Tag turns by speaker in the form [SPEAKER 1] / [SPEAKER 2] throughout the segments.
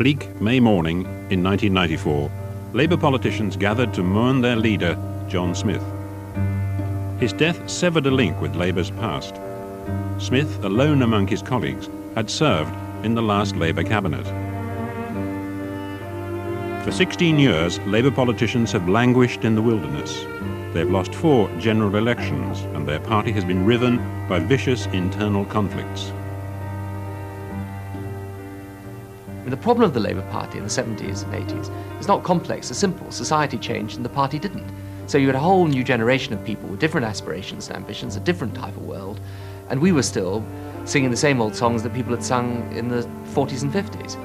[SPEAKER 1] bleak May morning in 1994, Labour politicians gathered to mourn their leader, John Smith. His death severed a link with Labour's past. Smith, alone among his colleagues, had served in the last Labour cabinet. For 16 years, Labour politicians have languished in the wilderness. They've lost 4 general elections, and their party has been riven by vicious internal conflicts.
[SPEAKER 2] The problem of the Labour Party in the 70s and 80s is not complex, it's simple. Society changed and the party didn't. So you had a whole new generation of people with different aspirations and ambitions, a different type of world, and we were still singing the same old songs that people had sung in the 40s and 50s.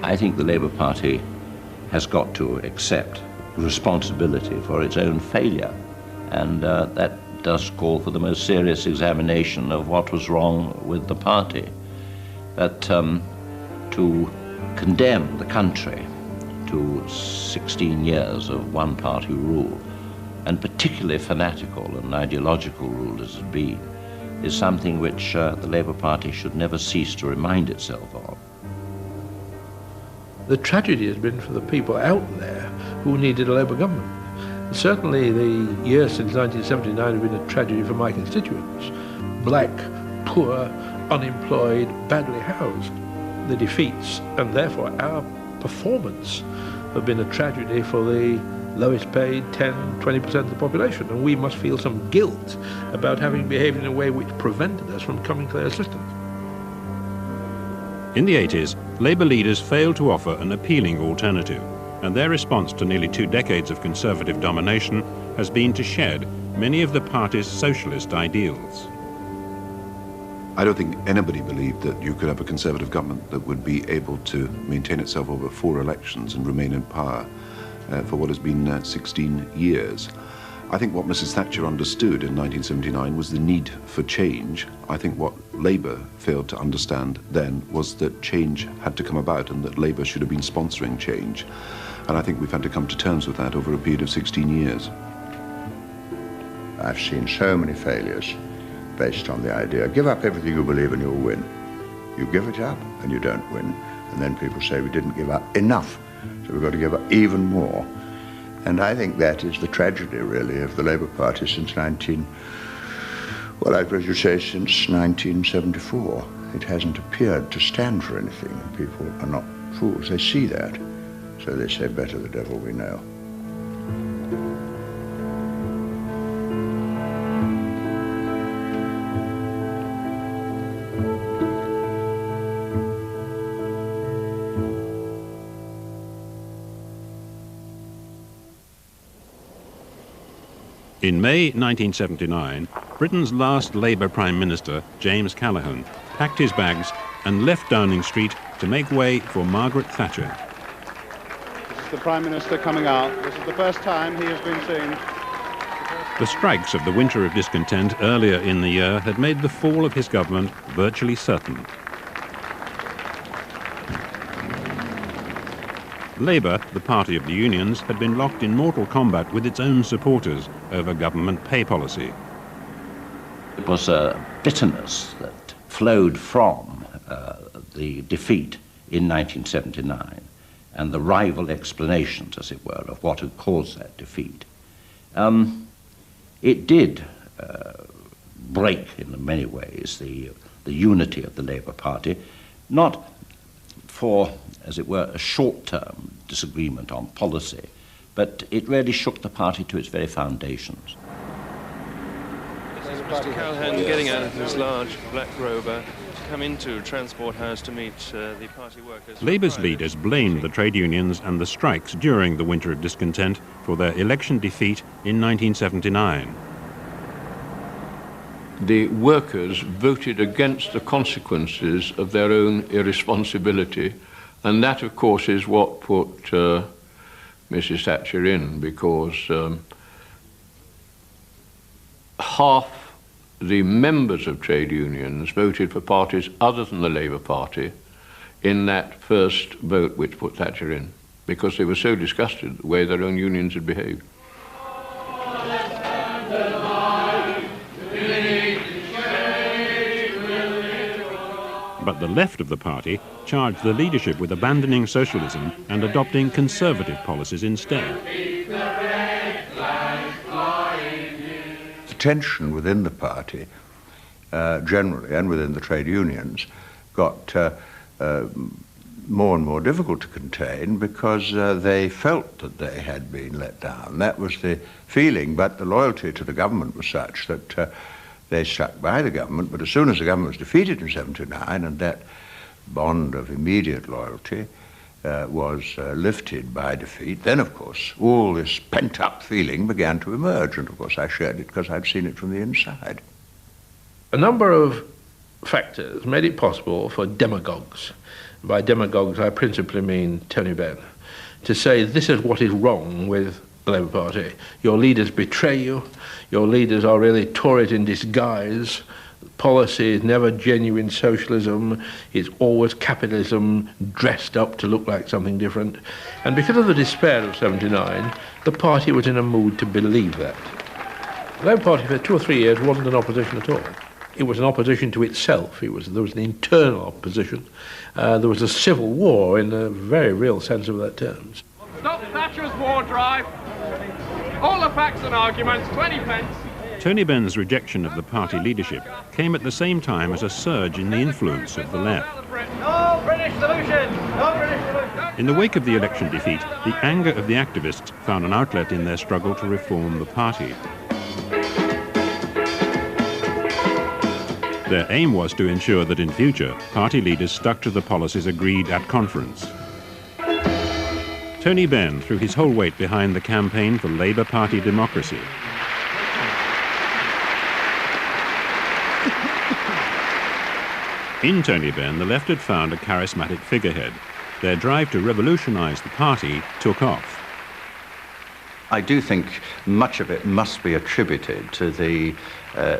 [SPEAKER 3] I think the Labour Party has got to accept responsibility for its own failure, and that does call for the most serious examination of what was wrong with the party. But to condemn the country to 16 years of one-party rule, and particularly fanatical and ideological rule as it's been, is something which the Labour Party should never cease to remind itself of.
[SPEAKER 4] The tragedy has been for the people out there who needed a Labour government. Certainly the years since 1979 have been a tragedy for my constituents. Black, poor, unemployed, badly housed. The defeats, and therefore our performance, have been a tragedy for the lowest paid 10-20% of the population, and we must feel some guilt about having behaved in a way which prevented us from coming to their assistance.
[SPEAKER 1] In the 80s, Labour leaders failed to offer an appealing alternative, and their response to nearly 2 decades of Conservative domination has been to shed many of the party's socialist ideals.
[SPEAKER 5] I don't think anybody believed that you could have a Conservative government that would be able to maintain itself over 4 elections and remain in power for what has been 16 years. I think what Mrs. Thatcher understood in 1979 was the need for change. I think what Labour failed to understand then was that change had to come about and that Labour should have been sponsoring change. And I think we've had to come to terms with that over a period of 16 years.
[SPEAKER 6] I've seen so many failures based on the idea, give up everything you believe and you'll win. You give it up and you don't win. And then people say we didn't give up enough, so we've got to give up even more. And I think that is the tragedy, really, of the Labour Party since since 1974. It hasn't appeared to stand for anything. People are not fools, they see that. So they say, better the devil we know.
[SPEAKER 1] In May 1979, Britain's last Labour Prime Minister, James Callaghan, packed his bags and left Downing Street to make way for Margaret Thatcher.
[SPEAKER 7] This is the Prime Minister coming out. This is the first time he has been seen.
[SPEAKER 1] The strikes of the winter of discontent earlier in the year had made the fall of his government virtually certain. Labour, the party of the unions, had been locked in mortal combat with its own supporters over government pay policy.
[SPEAKER 3] It was a bitterness that flowed from the defeat in 1979 and the rival explanations, as it were, of what had caused that defeat. It did break, in many ways, the unity of the Labour Party, not for, as it were, a short-term disagreement on policy, but it really shook the party to its very foundations.
[SPEAKER 8] This is Mr. Callaghan getting out of his large black rover to come into Transport House to meet the party workers.
[SPEAKER 1] Labour's leaders blamed the trade unions and the strikes during the winter of discontent for their election defeat in 1979.
[SPEAKER 4] The workers voted against the consequences of their own irresponsibility, and that, of course, is what put Mrs. Thatcher in, because half the members of trade unions voted for parties other than the Labour Party in that first vote which put Thatcher in, because they were so disgusted at the way their own unions had behaved.
[SPEAKER 1] But the left of the party charged the leadership with abandoning socialism and adopting conservative policies instead.
[SPEAKER 6] The tension within the party, generally, and within the trade unions, got more and more difficult to contain because they felt that they had been let down. That was the feeling, but the loyalty to the government was such that they stuck by the government. But as soon as the government was defeated in 1979 and that bond of immediate loyalty was lifted by defeat, then of course all this pent-up feeling began to emerge, and of course I shared it because I'd seen it from the inside.
[SPEAKER 4] A number of factors made it possible for demagogues, by demagogues I principally mean Tony Benn, to say this is what is wrong with the Labour Party. Your leaders betray you, your leaders are really Tories in disguise, policy is never genuine socialism, it's always capitalism dressed up to look like something different. And because of the despair of 79, the party was in a mood to believe that. The Labour Party for 2 or 3 years wasn't an opposition at all. It was an opposition to itself. There was an internal opposition. There was a civil war in the very real sense of that term.
[SPEAKER 9] Stop Thatcher's war drive. All the facts and arguments, 20 pence.
[SPEAKER 1] Tony Benn's rejection of the party leadership came at the same time as a surge in the influence of the left.
[SPEAKER 9] No British solution! No British solution!
[SPEAKER 1] In the wake of the election defeat, the anger of the activists found an outlet in their struggle to reform the party. Their aim was to ensure that in future, party leaders stuck to the policies agreed at conference. Tony Benn threw his whole weight behind the campaign for Labour Party democracy. In Tony Benn, the left had found a charismatic figurehead. Their drive to revolutionise the party took off.
[SPEAKER 3] I do think much of it must be attributed to the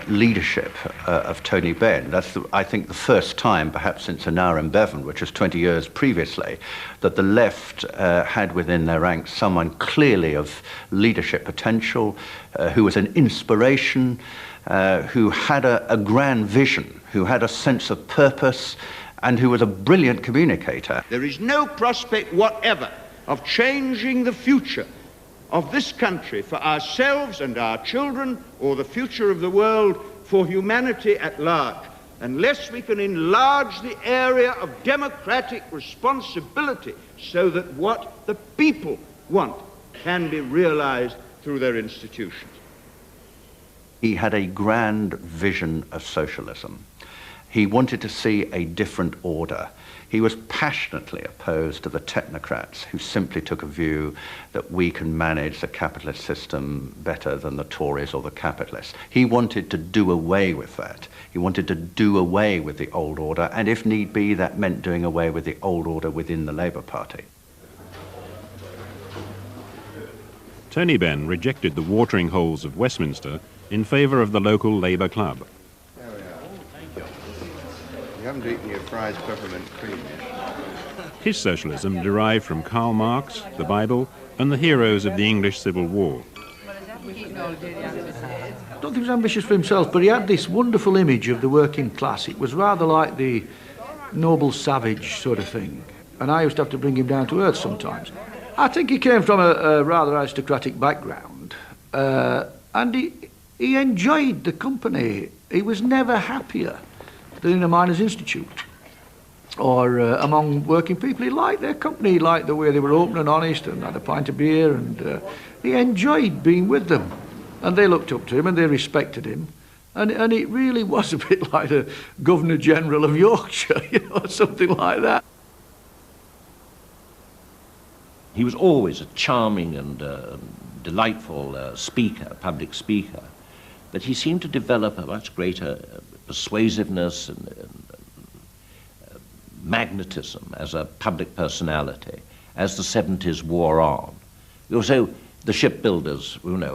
[SPEAKER 3] leadership of Tony Benn. That's, I think, the first time, perhaps since Aneurin and Bevan, which was 20 years previously, that the left had within their ranks someone clearly of leadership potential, who was an inspiration, who had a grand vision, who had a sense of purpose, and who was a brilliant communicator.
[SPEAKER 10] There is no prospect whatever of changing the future of this country for ourselves and our children, or the future of the world for humanity at large, unless we can enlarge the area of democratic responsibility so that what the people want can be realized through their institutions.
[SPEAKER 3] He had a grand vision of socialism. He wanted to see a different order. He was passionately opposed to the technocrats who simply took a view that we can manage the capitalist system better than the Tories or the capitalists. He wanted to do away with that. He wanted to do away with the old order, and if need be, that meant doing away with the old order within the Labour Party.
[SPEAKER 1] Tony Benn rejected the watering holes of Westminster in favour of the local Labour club.
[SPEAKER 6] There we are. Thank you. You haven't eaten your fries peppermint cream yet.
[SPEAKER 1] His socialism derived from Karl Marx, the Bible, and the heroes of the English Civil War.
[SPEAKER 11] I don't think he was ambitious for himself, but he had this wonderful image of the working class. It was rather like the noble savage sort of thing, and I used to have to bring him down to earth sometimes. I think he came from a rather aristocratic background, and he enjoyed the company. He was never happier than in a miners' institute or among working people. He liked their company, he liked the way they were open and honest and had a pint of beer, and he enjoyed being with them. And they looked up to him and they respected him. And it really was a bit like the Governor-General of Yorkshire, you know, something like that.
[SPEAKER 3] He was always a charming and delightful speaker, public speaker, but he seemed to develop a much greater persuasiveness and magnetism as a public personality as the 70s wore on. Also, the shipbuilders, you know,